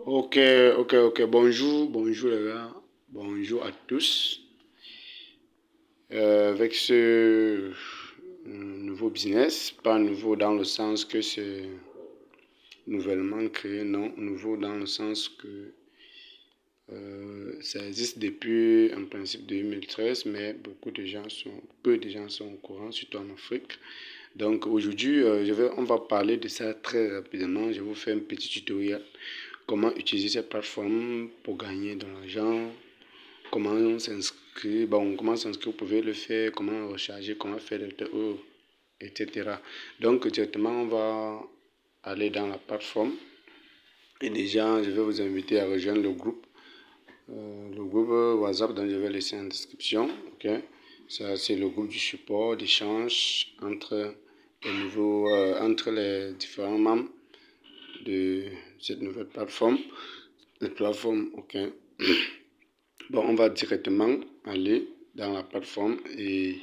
Ok. Bonjour les gars. Bonjour à tous. Avec ce nouveau business, pas nouveau dans le sens que c'est nouvellement créé, non, nouveau dans le sens que ça existe depuis en principe 2013, mais peu de gens sont au courant, surtout en Afrique. Donc aujourd'hui, on va parler de ça très rapidement. Je vais vous faire un petit tutoriel. Comment utiliser cette plateforme pour gagner de l'argent, comment s'inscrire, vous pouvez le faire, comment recharger, comment faire le TE, etc. Donc directement, on va aller dans la plateforme. Et déjà, je vais vous inviter à rejoindre le groupe WhatsApp dont je vais laisser en description. Ok, ça c'est le groupe du support, d'échange entre les différents membres de cette nouvelle plateforme. Ok. Bon, on va directement aller dans la plateforme et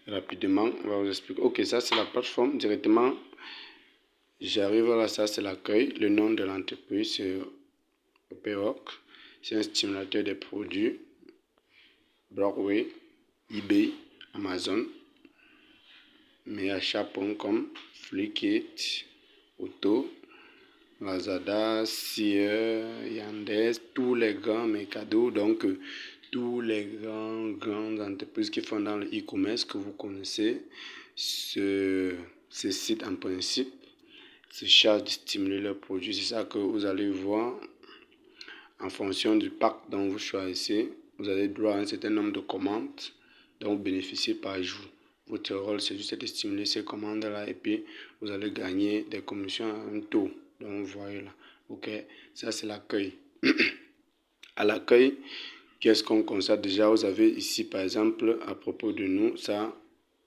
rapidement, on va vous expliquer. Ok, ça c'est la plateforme. Directement, j'arrive là, ça c'est l'accueil. Le nom de l'entreprise, c'est Upwork. C'est un stimulateur des produits. Brockway, eBay, Amazon, Meachat.com, Flickit, Auto, Lazada, Sear, Yandex, tous les grands mercados, donc tous les grandes entreprises qui font dans le e-commerce que vous connaissez, ce site en principe se charge de stimuler leurs produits. C'est ça que vous allez voir en fonction du pack dont vous choisissez. Vous avez droit à un certain nombre de commandes dont vous bénéficiez par jour. Votre rôle, c'est juste de stimuler ces commandes-là et puis vous allez gagner des commissions à un taux. Donc, vous voyez là. Ok, ça c'est l'accueil. À l'accueil, qu'est-ce qu'on constate déjà? Vous avez ici, par exemple, à propos de nous, ça,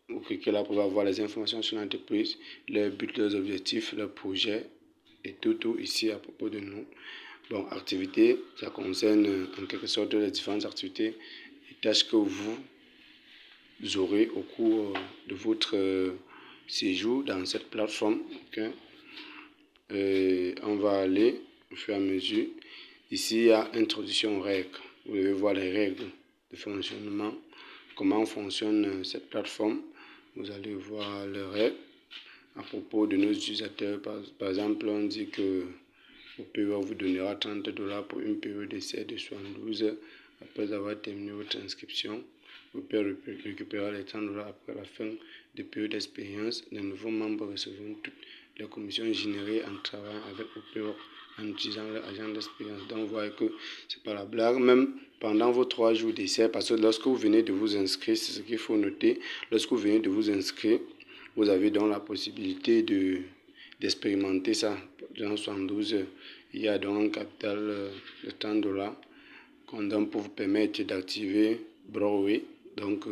vous cliquez là pour avoir les informations sur l'entreprise, leurs buts, leurs objectifs, leurs projets et tout ici à propos de nous. Bon, activités, ça concerne en quelque sorte les différentes activités et tâches que vous aurez au cours de votre séjour dans cette plateforme. Okay. On va aller au fur et à mesure. Ici, il y a introduction aux règles. Vous devez voir les règles de fonctionnement, comment fonctionne cette plateforme. Vous allez voir les règles à propos de nos utilisateurs. Par exemple, on dit que Upwork vous donnera $30 pour une période d'essai de 72 heures. Après avoir terminé votre inscription, vous pouvez récupérer les $30 après la fin de période d'expérience. Les nouveaux membres recevront toutes les commissions générées en travaillant avec Upwork en utilisant leur agent d'expérience. Donc, vous voyez que c'est pas la blague. Même pendant vos 3 jours d'essai, parce que lorsque vous venez de vous inscrire, c'est ce qu'il faut noter, lorsque vous venez de vous inscrire, vous avez donc la possibilité d'expérimenter ça dans 72 heures. Il y a donc un capital de $30 qu'on donne pour vous permettre d'activer Brockway. Donc,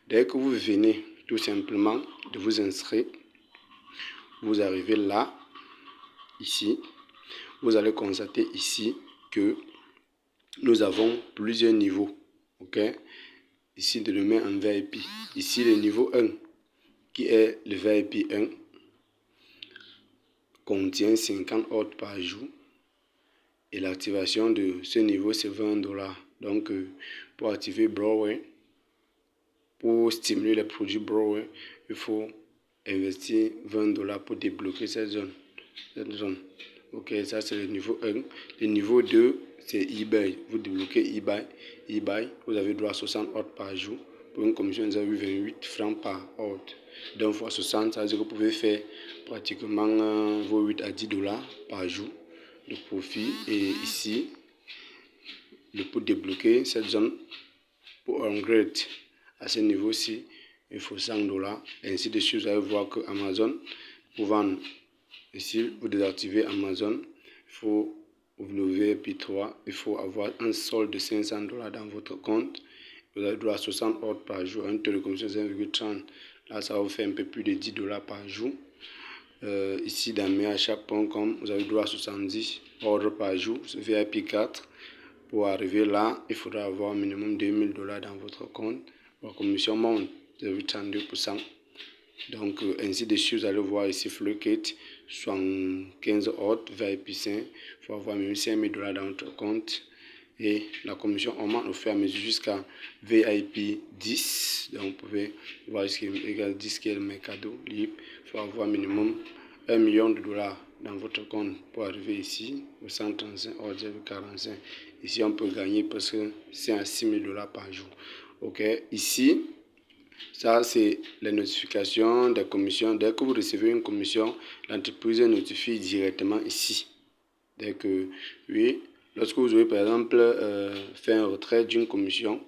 dès que vous venez tout simplement de vous inscrire, vous arrivez là, ici, vous allez constater ici que nous avons plusieurs niveaux. Ok? Ici, de le mettre en VIP. Ici, le niveau 1, qui est le VIP 1, contient 50 ordres par jour. Et l'activation de ce niveau, c'est $20. Donc, pour activer Brockway, pour stimuler les produits Brockway, il faut investir $20 pour débloquer cette zone. Ok, ça c'est le niveau 1. Le niveau 2, c'est eBay. Vous débloquez eBay, vous avez droit à 60 ordres par jour pour une commission de 0,28 francs par ordre. Donc, fois 60, ça veut dire que vous pouvez faire pratiquement vos 8 à $10 par jour de profit. Et ici, pour débloquer cette zone, pour upgrade à ce niveau-ci, il faut $100. Ainsi de suite, vous allez voir que Amazon, pour vendre, ici, vous désactivez Amazon, vous levez P3, il faut avoir un solde de $500 dans votre compte. Vous avez droit à 60 ordres par jour, un taux de commission de 1,30. Là, ça va vous faire un peu plus de $10 par jour. Ici, dans meachat.com, vous avez droit à 70 ordres par jour, c'est VIP 4. Pour arriver là, il faudra avoir un minimum $2000 dans votre compte. La commission monte de 32%. Donc, ainsi de suite, vous allez voir ici Flickit. 75 autres VIP 5. Il faut avoir minimum 5 000 $ dans votre compte. Et la commission augmente au fur et à mesure jusqu'à VIP 10. Donc vous pouvez voir ce qui égale 10 qui est le mercado libre. Il faut avoir minimum 1 million de $ dans votre compte pour arriver ici au 135 ordre 0,45. Ici on peut gagner parce que c'est à 6 000 $ par jour. Ok, ici ça c'est les notifications des commissions. Dès que vous recevez une commission, l'entreprise notifie directement ici. Dès que oui, lorsque vous aurez par exemple fait un retrait d'une commission,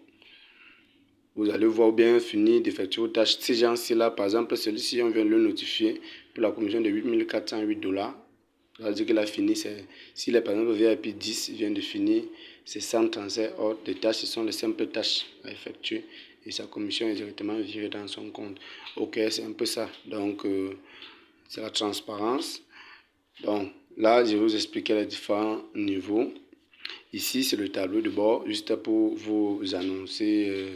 vous allez voir bien finir d'effectuer vos tâches. Ces gens-ci là, par exemple, celui-ci, on vient de le notifier pour la commission de 8 408 $. Ça veut dire qu'il a fini. S'il est par exemple VIP 10, il vient de finir ses 137 ordres de tâches. Ce sont les simples tâches à effectuer. Et sa commission est directement virée dans son compte. Ok, c'est un peu ça. Donc, c'est la transparence. Donc, là, je vais vous expliquer les différents niveaux. Ici, c'est le tableau de bord, juste pour vous annoncer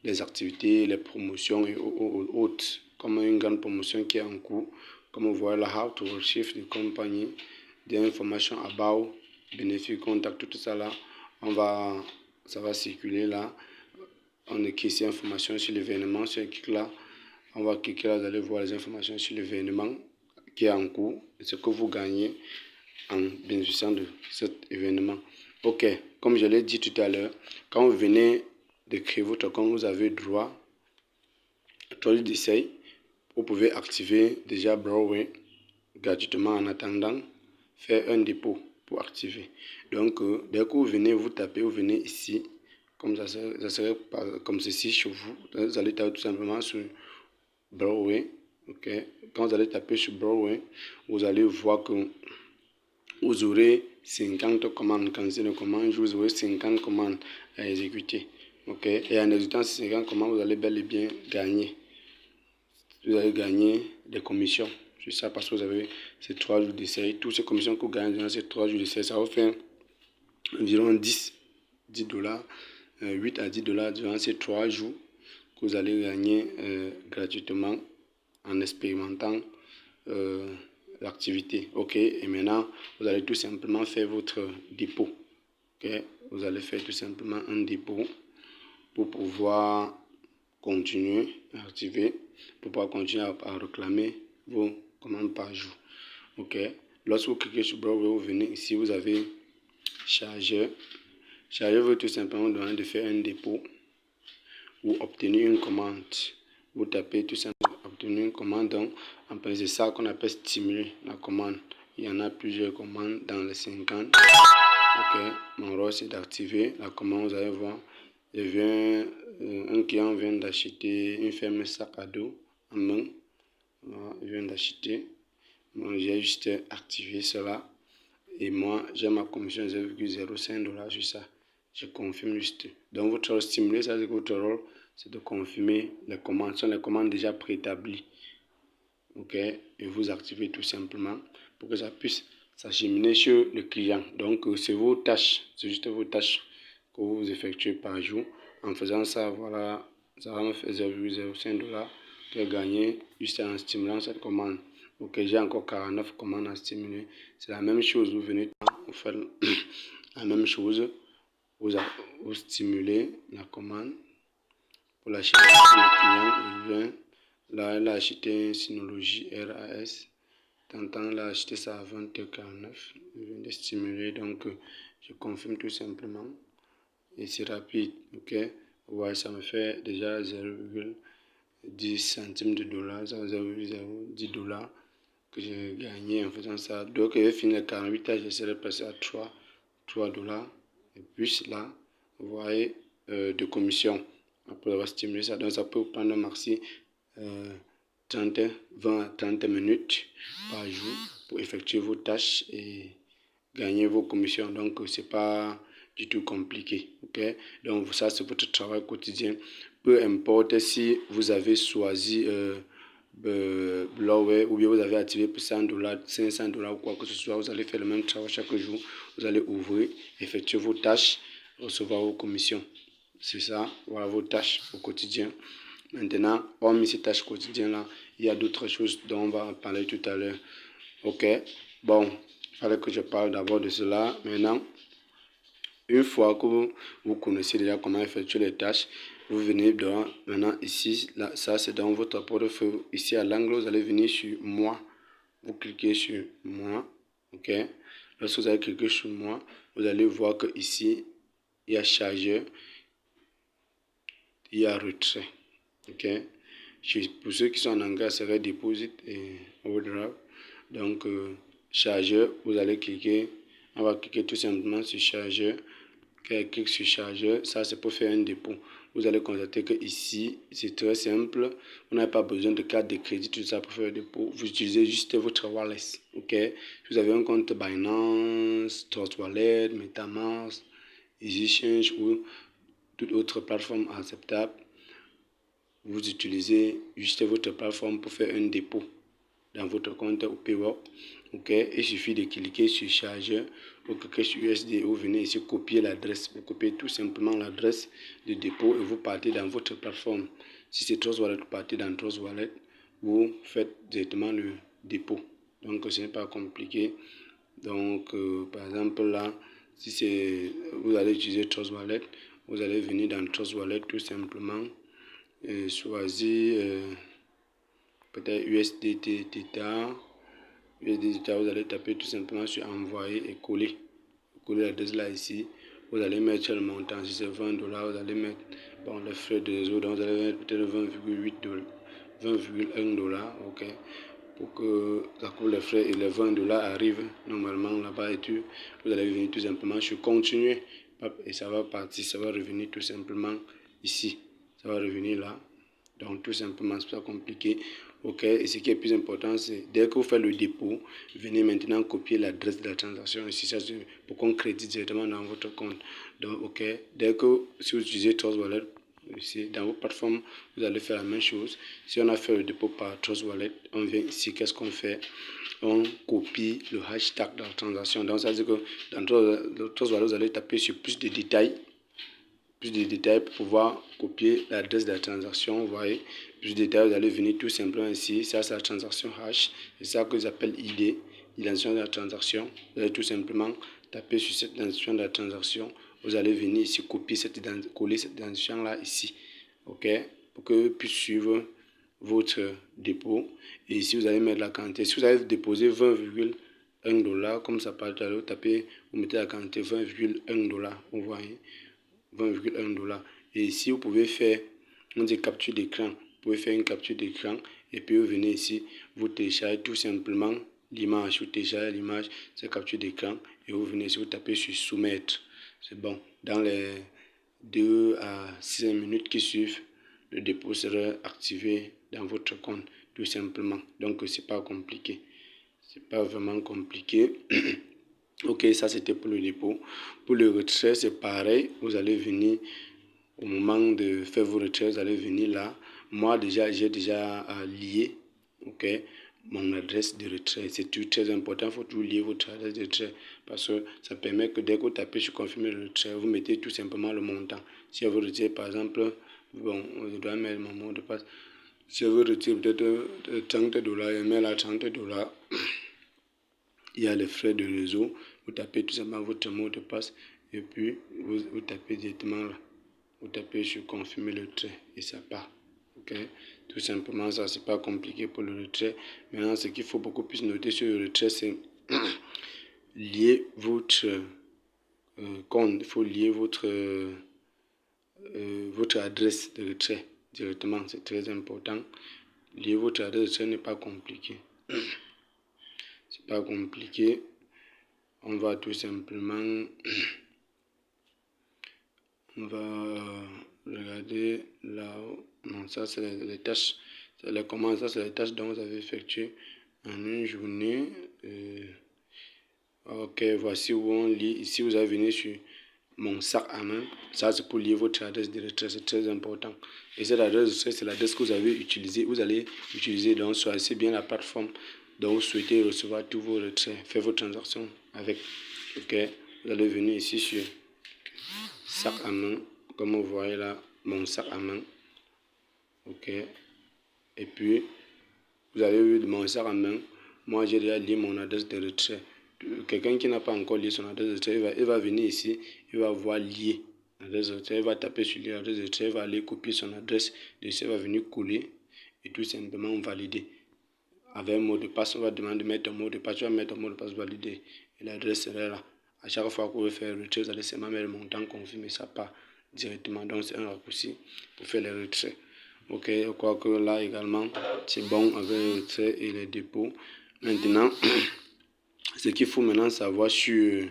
les activités, les promotions et autres, comme une grande promotion qui est en cours. Comme vous voyez, la how to achieve the company, des informations about, bénéfices, contacts, tout ça là, ça va circuler là. On écrit ici informations sur l'événement, sur clic là. On va cliquer là, vous allez voir les informations sur l'événement qui est en cours, ce que vous gagnez en bénéficiant de cet événement. Ok, comme je l'ai dit tout à l'heure, quand vous venez de créer votre compte, vous avez droit à 3 jours d'essai. Vous pouvez activer déjà Broadway gratuitement en attendant faire un dépôt pour activer. Donc, dès que vous venez, vous tapez, vous venez ici, comme ça serait comme ceci chez vous. Vous allez taper tout simplement sur Broadway. Ok, quand vous allez taper sur Broadway, vous allez voir que vous aurez 50 commandes. Quand c'est une commande, vous aurez 50 commandes à exécuter. Ok, et en exécutant ces 50 commandes, vous allez bel et bien gagner. Vous allez gagner des commissions. C'est ça parce que vous avez ces 3 jours d'essai. Toutes ces commissions que vous gagnez durant ces 3 jours d'essai, ça vous fait environ 10 $, 8 à 10 $ durant ces 3 jours que vous allez gagner gratuitement en expérimentant l'activité. Ok, et maintenant vous allez tout simplement faire votre dépôt. Ok, vous allez faire tout simplement un dépôt pour pouvoir continuer à activer, pour pouvoir continuer à réclamer vos commandes par jour. Ok, lorsque vous cliquez sur Broadway, vous venez ici, vous avez chargeur. Chargeur veut tout simplement demander de faire un dépôt ou obtenir une commande. Vous tapez tout simplement obtenir une commande. Donc, en fait, c'est ça qu'on appelle stimuler la commande. Il y en a plusieurs commandes dans les 50. Ok, mon rôle c'est d'activer la commande. Vous allez voir, un client vient d'acheter une ferme sac à dos en main. Voilà, il vient d'acheter. Moi, j'ai juste activé cela. Et moi, j'ai ma commission 0,05 $ sur ça. Je confirme juste. Donc, votre rôle stimulé, ça veut dire que votre rôle, c'est de confirmer les commandes. Ce sont les commandes déjà préétablies. Ok, et vous activez tout simplement pour que ça puisse s'acheminer chez le client. Donc, c'est vos tâches, c'est juste vos tâches que vous effectuez par jour. En faisant ça, voilà, ça va me faire 0,05 $ que gagner juste en stimulant cette commande. Ok, j'ai encore 49 commandes à stimuler. C'est la même chose, vous venez, vous faites la même chose, vous stimulez la commande pour l'acheter le client, il vient. Là, elle a acheté un Synology RAS. T'entends, elle a acheté ça à 20,49 €. Je viens de stimuler, donc je confirme tout simplement. Et c'est rapide, ok? Vous voyez, ça me fait déjà 0,10 centimes de dollar, 0,010 $ que j'ai gagné en faisant ça. Donc, je vais finir les 48 tâches, je serai passé à 3 $. Et puis là, vous voyez, de commission après avoir stimulé ça. Donc, ça peut vous prendre un maxi 20 à 30 minutes par jour pour effectuer vos tâches et gagner vos commissions. Donc, c'est pas du tout compliqué. Ok, donc ça, c'est votre travail quotidien. Peu importe si vous avez choisi Blower ou bien vous avez activé pour 100 $, 500 $ ou quoi que ce soit, vous allez faire le même travail chaque jour. Vous allez ouvrir, effectuer vos tâches, recevoir vos commissions. C'est ça, voilà vos tâches au quotidien. Maintenant, hormis ces tâches quotidiennes-là, il y a d'autres choses dont on va parler tout à l'heure. Ok, bon, il fallait que je parle d'abord de cela. Maintenant, une fois que vous connaissez déjà comment effectuer les tâches, vous venez dans, maintenant ici, là, ça c'est dans votre portefeuille. Ici à l'angle, vous allez venir sur moi. Vous cliquez sur moi, ok. Lorsque vous allez cliquer sur moi, vous allez voir que ici, il y a chargeur, il y a retrait, ok. Pour ceux qui sont en anglais, ça serait deposit et overdraft. Donc, chargeur, vous allez cliquer, on va cliquer tout simplement sur chargeur. Quand on clique sur chargeur, ça c'est pour faire un dépôt. Vous allez constater que ici, c'est très simple. Vous n'avez pas besoin de carte de crédit, tout ça pour faire le dépôt. Vous utilisez juste votre wallet, ok. Si vous avez un compte Binance, Trust Wallet, MetaMask, EasyChange ou toute autre plateforme acceptable, vous utilisez juste votre plateforme pour faire un dépôt dans votre compte au PayWalk. Ok, il suffit de cliquer sur chargeur ou cliquer sur USD. Vous venez ici copier l'adresse. Vous copiez tout simplement l'adresse de dépôt et vous partez dans votre plateforme. Si c'est Trust Wallet, vous partez dans Trust Wallet. Vous faites directement le dépôt. Donc ce n'est pas compliqué. Donc par exemple là, si c'est vous allez utiliser Trust Wallet, vous allez venir dans Trust Wallet tout simplement et choisir peut-être USDT Theta. Vous allez taper tout simplement sur envoyer et coller. Vous collez l'adresse là ici. Vous allez mettre le montant. Si c'est 20 dollars, vous allez mettre bon, les frais de réseau. Donc vous allez mettre peut-être 20,8 dollars. 20,1 dollars. Ok. Pour que ça couvre les frais et les 20 dollars arrivent normalement là-bas et tout. Vous allez venir tout simplement sur continuer. Et ça va partir. Ça va revenir tout simplement ici. Ça va revenir là. Donc tout simplement, c'est pas compliqué. Ok, et ce qui est plus important, c'est dès que vous faites le dépôt, venez maintenant copier l'adresse de la transaction ici, ça c'est pour qu'on crédite directement dans votre compte. Donc ok, dès que si vous utilisez Trust Wallet, ici dans vos plateformes, vous allez faire la même chose. Si on a fait le dépôt par Trust Wallet, on vient ici, qu'est-ce qu'on fait? On copie le hashtag de la transaction. Donc ça veut dire que dans Trust Wallet, vous allez taper sur plus de détails pour pouvoir copier l'adresse de la transaction. Vous voyez, plus de détails, vous allez venir tout simplement ici. Ça, c'est la transaction hash. C'est ça que j'appelle ID, l'identifiant de la transaction. Vous allez tout simplement taper sur cette identifiant de la transaction. Vous allez venir ici, coller cette identifiant-là ici. OK? Pour que vous puissiez suivre votre dépôt. Et ici, vous allez mettre la quantité. Si vous avez déposé 20,1 dollars, comme ça part à l'autre, vous mettez la quantité 20,1 dollars. Vous voyez? 20,1 dollars. Et ici, vous pouvez faire, on dit capture d'écran. Vous pouvez faire une capture d'écran et puis vous venez ici, vous téléchargez tout simplement l'image. Vous téléchargez l'image, c'est capture d'écran et vous venez ici, vous tapez sur soumettre. C'est bon. Dans les 2 à 6 minutes qui suivent, le dépôt sera activé dans votre compte, tout simplement. Donc, c'est pas compliqué. C'est pas vraiment compliqué. Ok, ça c'était pour le dépôt. Pour le retrait, c'est pareil. Vous allez venir au moment de faire vos retraits, vous allez venir là. Moi, j'ai déjà lié, ok, mon adresse de retrait. C'est très important. Il faut toujours lier votre adresse de retrait parce que ça permet que dès que vous tapez sur confirmer le retrait, vous mettez tout simplement le montant. Si vous retirez, par exemple, bon, je dois mettre mon mot de passe. Si vous retirez peut-être 30 dollars, je mets là 30 dollars. Il y a les frais de réseau. Vous tapez tout simplement votre mot de passe et puis vous tapez directement là. Vous tapez sur confirmer le retrait et ça part. Ok, tout simplement ça, c'est pas compliqué pour le retrait. Maintenant, ce qu'il faut beaucoup plus noter sur le retrait, c'est lier votre compte. Il faut lier votre adresse de retrait directement. C'est très important. Lier votre adresse de retrait n'est pas compliqué. C'est pas compliqué. On va tout simplement, on va regarder là-haut. Non, ça c'est les tâches. C'est les commandes, ça c'est les tâches dont vous avez effectué en une journée. Ok, voici où on lit. Ici, vous allez venir sur mon sac à main. Ça, c'est pour lier votre adresse de retrait. C'est très important. Et cette adresse de retrait, c'est l'adresse que vous avez utilisée. Vous allez utiliser, donc, choisissez bien la plateforme dont vous souhaitez recevoir tous vos retraits. Faites vos transactions avec. Ok, vous allez venir ici sur sac à main. Comme vous voyez là, mon sac à main. Ok, et puis, vous allez vu mon sac à main. Moi, j'ai déjà lié mon adresse de retrait. Quelqu'un qui n'a pas encore lié son adresse de retrait, il va venir ici, il va voir lier l'adresse de retrait, il va taper sur l'adresse de retrait, il va aller copier son adresse de retrait, il va venir coller et tout simplement valider. Avec un mot de passe, on va demander de mettre un mot de passe, tu vas mettre un mot de passe validé et l'adresse serait là. À chaque fois que vous faire le retrait, vous allez seulement mettre le montant confirmé, ça part directement. Donc c'est un raccourci pour faire les retraits. Ok, je crois que là également c'est bon avec les retraits et les dépôts. Maintenant, ce qu'il faut maintenant savoir sur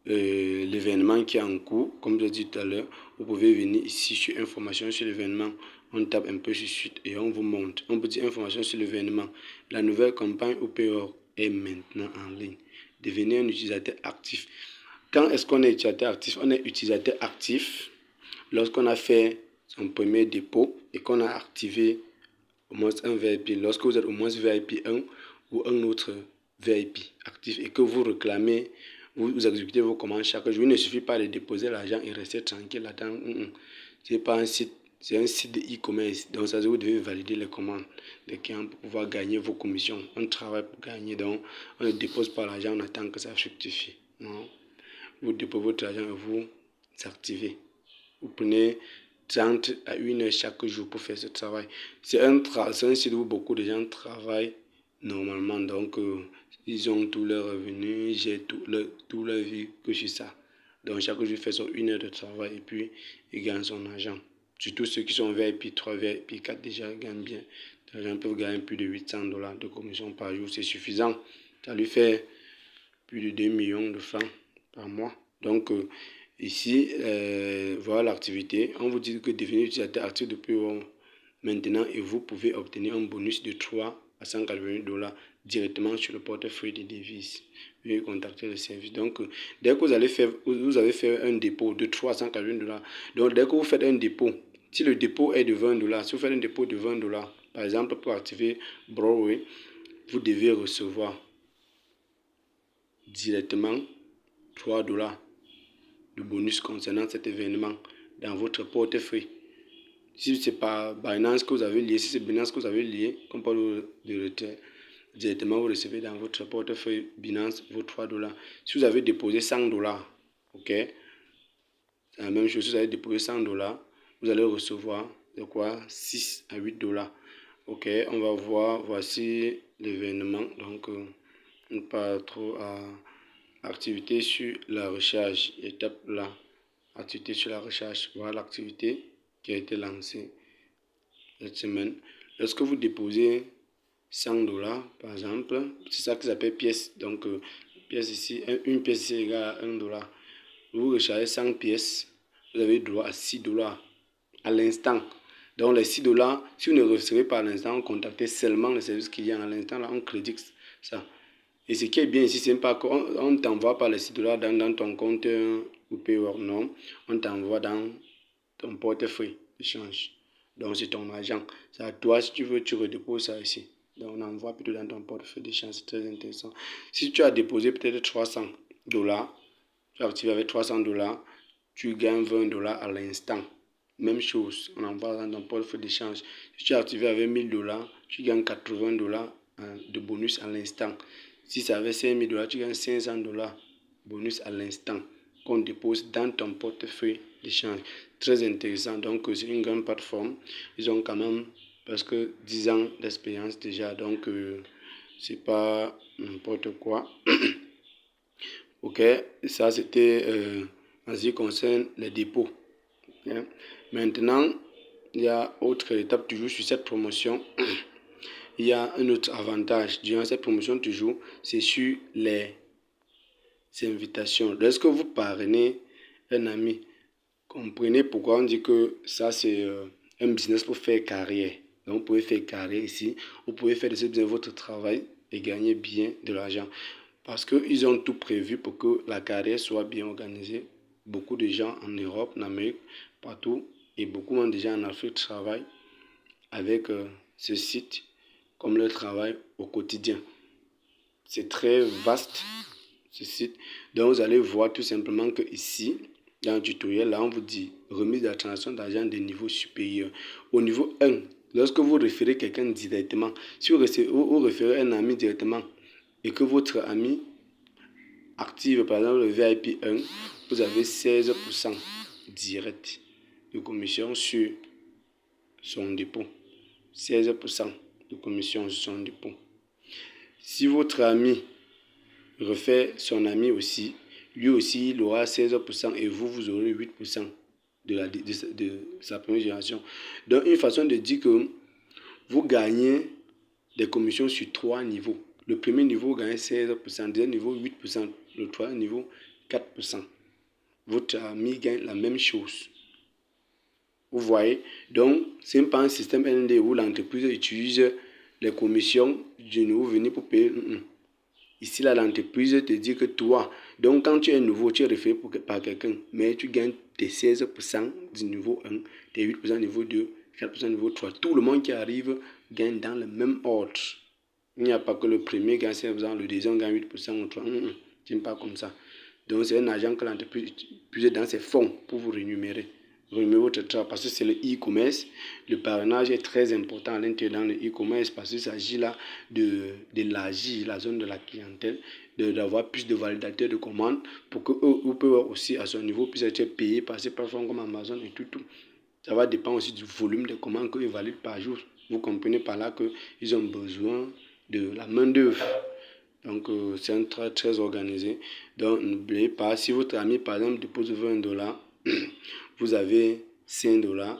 l'événement qui est en cours, comme je l'ai dit tout à l'heure, vous pouvez venir ici sur information sur l'événement. On tape un peu sur suite et on vous montre. On peut dire information sur l'événement. La nouvelle campagne OPOR est maintenant en ligne. Devenez un utilisateur actif. Quand est-ce qu'on est utilisateur actif? On est utilisateur actif lorsqu'on a fait son premier dépôt et qu'on a activé au moins un VIP. Lorsque vous êtes au moins VIP 1 ou un autre VIP actif et que vous réclamez, vous exécutez vos commandes chaque jour. Il ne suffit pas de déposer l'argent et rester tranquille là-dedans. C'est pas un site, c'est un site de e-commerce. Donc ça veut dire que vous devez valider les commandes des clients pour pouvoir gagner vos commissions. On travaille pour gagner, donc on ne dépose pas l'argent, on attend que ça fructifie. Non. Vous déposez votre argent et vous activez. Vous prenez 30 à 1 heure chaque jour pour faire ce travail. C'est un site où beaucoup de gens travaillent normalement. Donc, ils ont tous leurs revenus, j'ai tout leur vie que sur ça. Donc, chaque jour, il fait son 1 heure de travail et puis il gagne son argent. Surtout ceux qui sont VIP 3, VIP 4 déjà gagnent bien. Les gens peuvent gagner plus de $800 de commission par jour. C'est suffisant. Ça lui fait plus de 2 millions de francs par mois. Donc, ici, voilà l'activité. On vous dit que devenir utilisateur actif depuis maintenant et vous pouvez obtenir un bonus de 3 à $180 directement sur le portefeuille des devises. Veuillez contacter le service. Donc, dès que vous avez fait un dépôt de $380, donc dès que vous faites un dépôt, si le dépôt est de $20, si vous faites un dépôt de $20, par exemple, pour activer Broadway, vous devez recevoir directement $3 de bonus concernant cet événement dans votre portefeuille. Si c'est pas Binance que vous avez lié, si c'est Binance que vous avez lié, comme par le retrait, directement vous recevez dans votre portefeuille Binance vos $3. Si vous avez déposé $100, ok, c'est la même chose. Si vous avez déposé $100, vous allez recevoir de quoi 6 à $8. Ok, on va voir, voici l'événement. Donc, on part trop à activité sur la recherche, étape là, activité sur la recherche, voilà l'activité qui a été lancée cette semaine. Lorsque vous déposez $100 par exemple, c'est ça qu'ils appellent pièce. Donc pièce ici, une pièce ici égale à $1. Vous rechargez 100 pièces, vous avez droit à $6 à l'instant. Donc les $6, si vous ne recevez pas à l'instant, contactez seulement le service client à l'instant, là on crédite ça. Et ce qui est bien ici, c'est pas qu'on ne t'envoie pas les $6 dans ton compte ou paywall, non. On t'envoie dans ton portefeuille d'échange. Donc c'est ton argent. C'est à toi, si tu veux, tu redéposes ça ici. Donc on envoie plutôt dans ton portefeuille d'échange, c'est très intéressant. Si tu as déposé peut-être $300, tu as activé avec $300, tu gagnes $20 à l'instant. Même chose, on envoie dans ton portefeuille d'échange. Si tu as activé avec $1000, tu gagnes $80 de bonus à l'instant. Si ça avait $5000, tu gagnes $500 bonus à l'instant qu'on dépose dans ton portefeuille d'échange. Très intéressant. Donc, c'est une grande plateforme. Ils ont quand même presque 10 ans d'expérience déjà. Donc, c'est pas n'importe quoi. Ok, ça c'était en ce qui concerne les dépôts. Okay. Maintenant, il y a autre étape toujours sur cette promotion. Il y a un autre avantage durant cette promotion toujours, c'est sur les invitations. Lorsque vous parrainez un ami, comprenez pourquoi on dit que ça c'est un business pour faire carrière. Donc vous pouvez faire carrière ici, vous pouvez faire de ce business votre travail et gagner bien de l'argent. Parce qu'ils ont tout prévu pour que la carrière soit bien organisée. Beaucoup de gens en Europe, en Amérique, partout, et beaucoup de gens en Afrique travaillent avec ce site comme leur travail au quotidien. C'est très vaste ce site. Donc vous allez voir tout simplement que ici, dans le tutoriel, là on vous dit remise de la transaction d'argent de niveau supérieur. Au niveau 1, Lorsque vous référez quelqu'un directement, si vous référez un ami directement et que votre ami active par exemple le VIP 1, vous avez 16% direct de commission sur son dépôt. 16% de commission sur son dépôt. Si votre ami refait son ami aussi, lui aussi il aura 16% et vous aurez 8% de sa première génération. Donc une façon de dire que vous gagnez des commissions sur 3 niveaux. Le premier niveau, vous gagnez 16%, le deuxième niveau, 8%, le troisième niveau, 4%. Votre ami gagne la même chose. Vous voyez? Donc, ce n'est pas un système ND où l'entreprise utilise les commissions du nouveau venu pour payer. Ici, là, l'entreprise te dit que toi, donc quand tu es nouveau, tu es référé par quelqu'un, mais tu gagnes tes 16% du niveau 1, tes 8% niveau 2, 4% niveau 3. Tout le monde qui arrive gagne dans le même ordre. Il n'y a pas que le premier gagne 16%, le deuxième gagne 8% ou 3. Ce n'est pas comme ça. Donc, c'est un agent que l'entreprise utilise dans ses fonds pour vous rémunérer. Rémunérer votre travail parce que c'est le e-commerce. Le parrainage est très important à l'intérieur dans le e-commerce parce qu'il s'agit là d'élargir la zone de la clientèle, d'avoir plus de validateurs de commandes pour que eux peuvent aussi à son niveau puissent être payés par ces plateformes comme Amazon et tout. Ça va dépendre aussi du volume de commandes qu'ils valident par jour. Vous comprenez par là qu'ils ont besoin de la main-d'œuvre. Donc, c'est un travail très organisé. Donc, n'oubliez pas, si votre ami, par exemple, dépose $20, vous avez $5.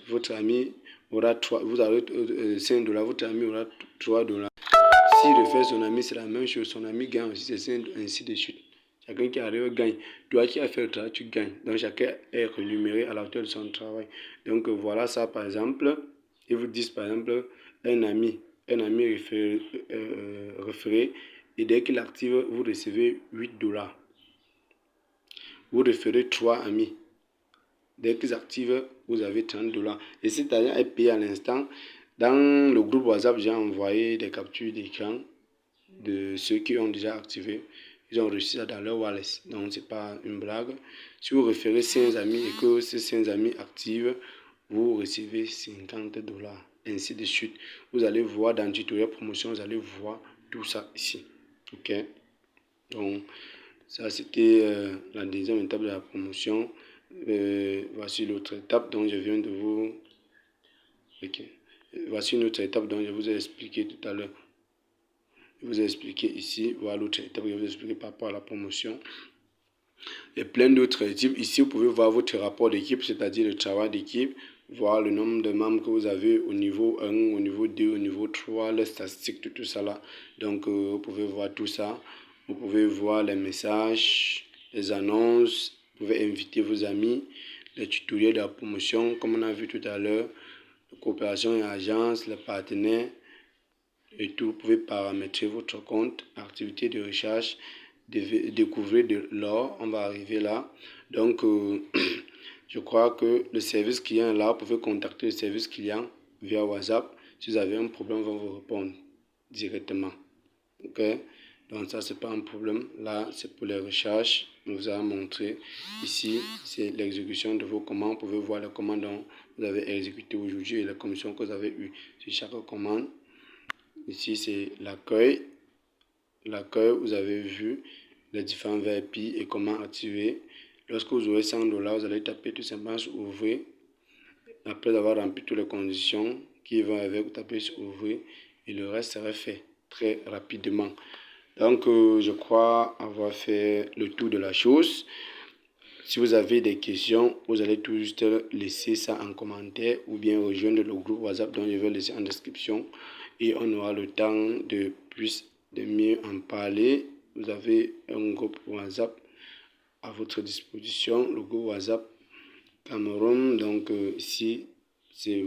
Votre ami aura 3, vous avez $5, votre ami aura $3. S'il refait son ami, c'est la même chose. Son ami gagne aussi ses 5, ainsi de suite. Chacun qui arrive gagne. Toi qui as fait le travail, tu gagnes. Donc, chacun est rémunéré à la hauteur de son travail. Donc, voilà ça, par exemple. Ils vous disent, par exemple, un ami référé, et dès qu'il active, vous recevez $8. Vous référez 3 amis. Dès qu'ils activent, vous avez $30. Et cet agent est payé à l'instant. Dans le groupe WhatsApp, j'ai envoyé des captures d'écran de ceux qui ont déjà activé. Ils ont reçu ça dans leur wallet. Donc, ce n'est pas une blague. Si vous référez 5 amis et que ces 5 amis activent, vous recevez $50. Ainsi de suite. Vous allez voir dans le tutoriel promotion, vous allez voir tout ça ici. Ok? Donc, ça c'était la deuxième étape de la promotion. Voici l'autre étape dont je viens de vous... Ok. Voici une autre étape dont je vous ai expliqué tout à l'heure. Je vous ai expliqué ici. Voilà l'autre étape que je vous ai expliqué par rapport à la promotion. Et plein d'autres types. Ici, vous pouvez voir votre rapport d'équipe, c'est-à-dire le travail d'équipe. Voir le nombre de membres que vous avez au niveau 1, au niveau 2, au niveau 3, les statistiques, tout ça là. Donc, vous pouvez voir tout ça. Vous pouvez voir les messages, les annonces. Vous pouvez inviter vos amis, les tutoriels de la promotion, comme on a vu tout à l'heure, la coopération et agence, les partenaires et tout. Vous pouvez paramétrer votre compte, activité de recherche, découvrir de l'or. On va arriver là. Donc, je crois que le service client là, vous pouvez contacter le service client via WhatsApp. Si vous avez un problème, on va vous répondre directement. Ok? Donc ça, c'est pas un problème. Là, c'est pour les recherches. On vous a montré. Ici, c'est l'exécution de vos commandes. Vous pouvez voir les commandes dont vous avez exécuté aujourd'hui et les commissions que vous avez eues sur chaque commande. Ici, c'est l'accueil. L'accueil, vous avez vu les différents VIP et comment activer. Lorsque vous aurez $100, vous allez taper tout simplement sur ouvrir. Après avoir rempli toutes les conditions qui vont avec, vous tapez sur ouvrir et le reste sera fait très rapidement. Donc, je crois avoir fait le tour de la chose. Si vous avez des questions, vous allez tout juste laisser ça en commentaire ou bien rejoindre le groupe WhatsApp dont je vais laisser en description et on aura le temps de mieux en parler. Vous avez un groupe WhatsApp à votre disposition, le groupe WhatsApp Cameroun. Donc ici, c'est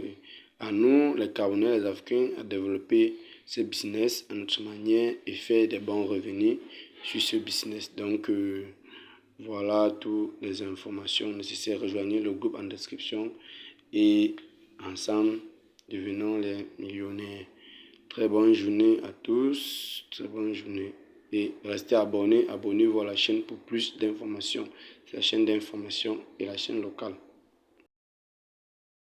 à nous, les Camerounais, les Africains, à développer ce business à notre manière et faire des bons revenus sur ce business. Donc, voilà toutes les informations nécessaires. Rejoignez le groupe en description et ensemble, devenons les millionnaires. Très bonne journée à tous. Très bonne journée. Et restez abonnés. Abonnez-vous à la chaîne pour plus d'informations. C'est la chaîne d'information et la chaîne locale.